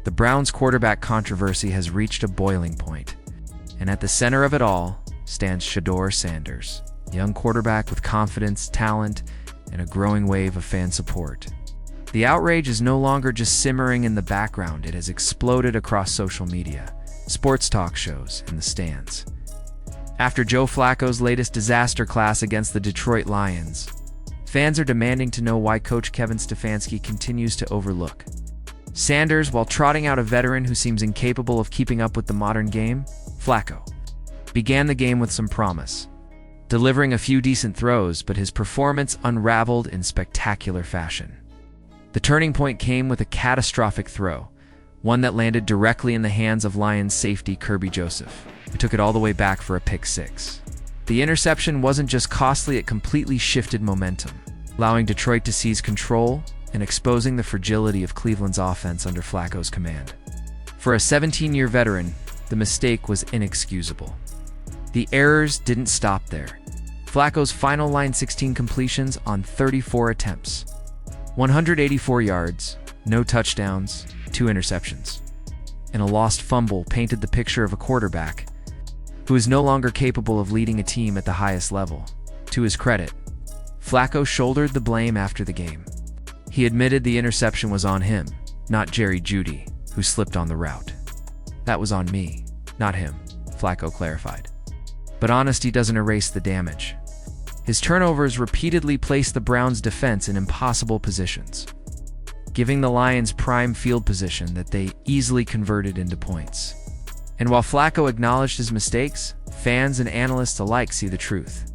The Browns' quarterback controversy has reached a boiling point, and at the center of it all stands Shedeur Sanders, a young quarterback with confidence, talent, and a growing wave of fan support. The outrage is no longer just simmering in the background, it has exploded across social media, sports talk shows, and the stands. After Joe Flacco's latest disaster class against the Detroit Lions, fans are demanding to know why coach Kevin Stefanski continues to overlook Sanders while trotting out a veteran who seems incapable of keeping up with the modern game. Flacco began the game with some promise, delivering a few decent throws, but his performance unraveled in spectacular fashion. The turning point came with a catastrophic throw, one that landed directly in the hands of Lions safety Kirby Joseph, who took it all the way back for a pick six. The interception wasn't just costly, it completely shifted momentum, allowing Detroit to seize control and exposing the fragility of Cleveland's offense under Flacco's command. For a 17-year veteran, the mistake was inexcusable. The errors didn't stop there. Flacco's final line 16 completions on 34 attempts, 184 yards, no touchdowns, 2 interceptions, and a lost fumble painted the picture of a quarterback who is no longer capable of leading a team at the highest level. To his credit, Flacco shouldered the blame after the game. He admitted the interception was on him, not Jerry Jeudy, who slipped on the route. "That was on me, not him," Flacco clarified. But honesty doesn't erase the damage. His turnovers repeatedly placed the Browns' defense in impossible positions, giving the Lions prime field position that they easily converted into points. And while Flacco acknowledged his mistakes, fans and analysts alike see the truth.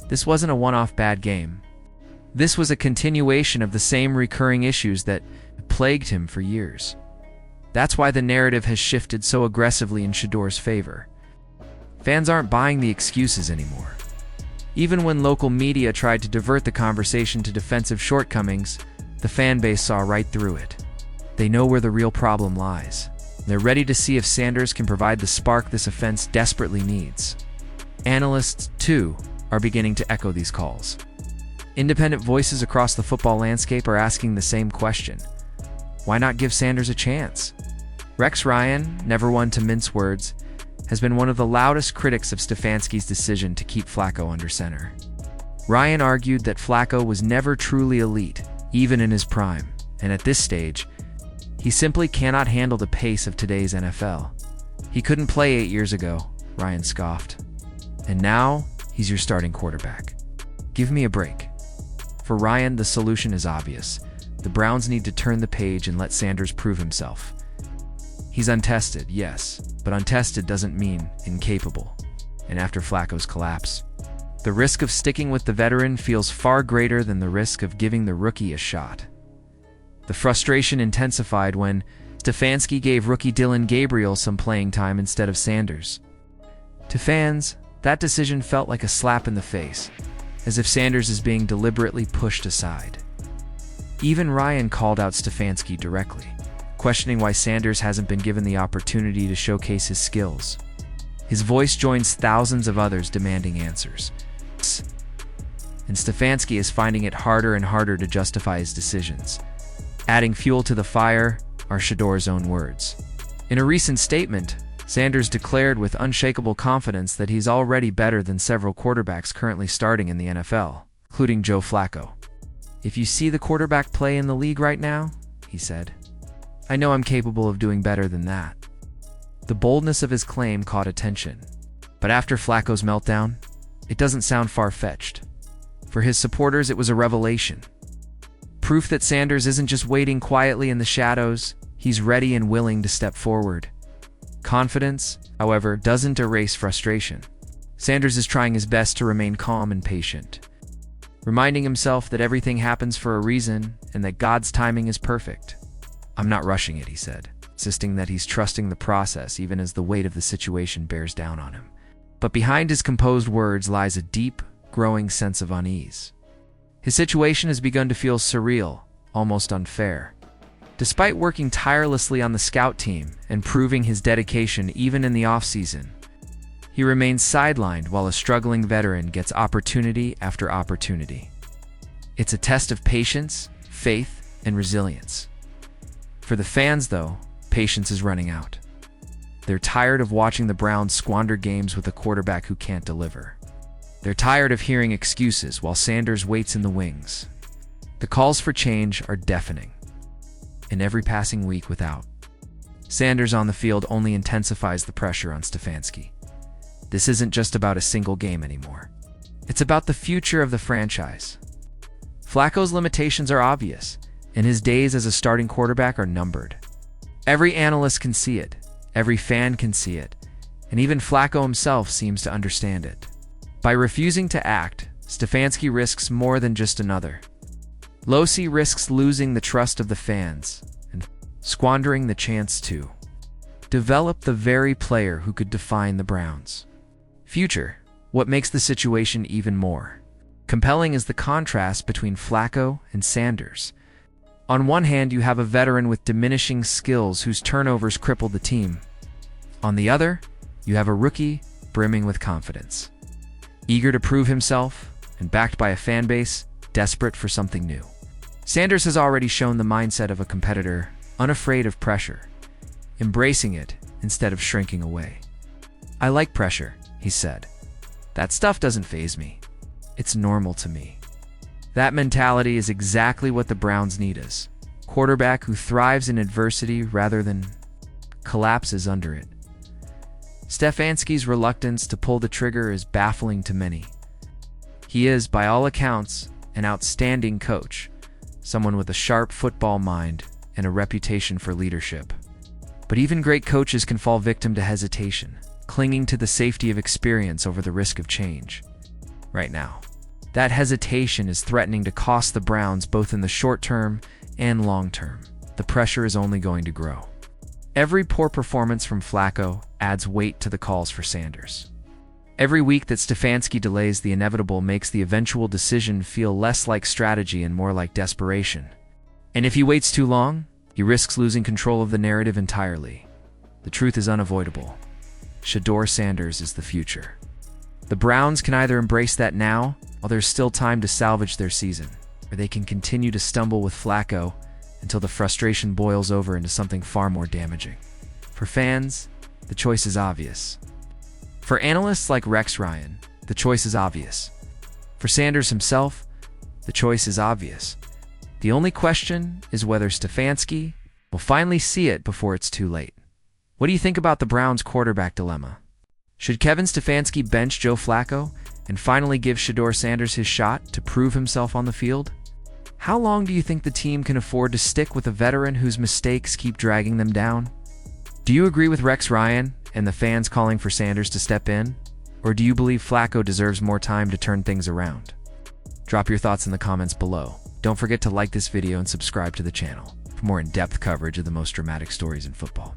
This wasn't a one-off bad game. This was a continuation of the same recurring issues that plagued him for years. That's why the narrative has shifted so aggressively in Shedeur's favor. Fans aren't buying the excuses anymore. Even when local media tried to divert the conversation to defensive shortcomings, the fan base saw right through it. They know where the real problem lies. They're ready to see if Sanders can provide the spark this offense desperately needs. Analysts, too, are beginning to echo these calls. Independent voices across the football landscape are asking the same question. Why not give Sanders a chance? Rex Ryan, never one to mince words, has been one of the loudest critics of Stefanski's decision to keep Flacco under center. Ryan argued that Flacco was never truly elite, even in his prime, and at this stage, he simply cannot handle the pace of today's NFL. He couldn't play 8 years ago, Ryan scoffed. And now, he's your starting quarterback. Give me a break. For Ryan, the solution is obvious. The Browns need to turn the page and let Sanders prove himself. He's untested, yes, but untested doesn't mean incapable. And after Flacco's collapse, the risk of sticking with the veteran feels far greater than the risk of giving the rookie a shot. The frustration intensified when Stefanski gave rookie Dillon Gabriel some playing time instead of Sanders. To fans, that decision felt like a slap in the face, as if Sanders is being deliberately pushed aside. Even Ryan called out Stefanski directly, questioning why Sanders hasn't been given the opportunity to showcase his skills. His voice joins thousands of others demanding answers. And Stefanski is finding it harder and harder to justify his decisions. Adding fuel to the fire are Shedeur's own words. In a recent statement, Sanders declared with unshakable confidence that he's already better than several quarterbacks currently starting in the NFL, including Joe Flacco. "If you see the quarterback play in the league right now," he said, "I know I'm capable of doing better than that." The boldness of his claim caught attention. But after Flacco's meltdown, it doesn't sound far-fetched. For his supporters, it was a revelation. Proof that Sanders isn't just waiting quietly in the shadows, he's ready and willing to step forward. Confidence, however, doesn't erase frustration. Sanders is trying his best to remain calm and patient, reminding himself that everything happens for a reason and that God's timing is perfect. "I'm not rushing it," he said, insisting that he's trusting the process even as the weight of the situation bears down on him. But behind his composed words lies a deep, growing sense of unease. His situation has begun to feel surreal, almost unfair. Despite working tirelessly on the scout team and proving his dedication even in the offseason, he remains sidelined while a struggling veteran gets opportunity after opportunity. It's a test of patience, faith, and resilience. For the fans, though, patience is running out. They're tired of watching the Browns squander games with a quarterback who can't deliver. They're tired of hearing excuses while Sanders waits in the wings. The calls for change are deafening. In every passing week without Sanders on the field only intensifies the pressure on Stefanski. This isn't just about a single game anymore. It's about the future of the franchise. Flacco's limitations are obvious, and his days as a starting quarterback are numbered. Every analyst can see it, every fan can see it, and even Flacco himself seems to understand it. By refusing to act, Stefanski risks more than just another. Losi risks losing the trust of the fans and squandering the chance to develop the very player who could define the Browns' future. What makes the situation even more compelling is the contrast between Flacco and Sanders. On one hand, you have a veteran with diminishing skills whose turnovers crippled the team. On the other, you have a rookie brimming with confidence, eager to prove himself and backed by a fan base desperate for something new. Sanders has already shown the mindset of a competitor, unafraid of pressure, embracing it instead of shrinking away. "I like pressure," he said. "That stuff doesn't faze me. It's normal to me." That mentality is exactly what the Browns need as a quarterback who thrives in adversity rather than collapses under it. Stefanski's reluctance to pull the trigger is baffling to many. He is, by all accounts, an outstanding coach, someone with a sharp football mind and a reputation for leadership. But even great coaches can fall victim to hesitation, clinging to the safety of experience over the risk of change. Right now, that hesitation is threatening to cost the Browns both in the short term and long term. The pressure is only going to grow. Every poor performance from Flacco adds weight to the calls for Sanders. Every week that Stefanski delays the inevitable makes the eventual decision feel less like strategy and more like desperation. And if he waits too long, he risks losing control of the narrative entirely. The truth is unavoidable. Shedeur Sanders is the future. The Browns can either embrace that now, while there's still time to salvage their season, or they can continue to stumble with Flacco until the frustration boils over into something far more damaging. For fans, the choice is obvious. For analysts like Rex Ryan, the choice is obvious. For Sanders himself, the choice is obvious. The only question is whether Stefanski will finally see it before it's too late. What do you think about the Browns' quarterback dilemma? Should Kevin Stefanski bench Joe Flacco and finally give Shedeur Sanders his shot to prove himself on the field? How long do you think the team can afford to stick with a veteran whose mistakes keep dragging them down? Do you agree with Rex Ryan and the fans calling for Sanders to step in? Or do you believe Flacco deserves more time to turn things around? Drop your thoughts in the comments below. Don't forget to like this video and subscribe to the channel for more in-depth coverage of the most dramatic stories in football.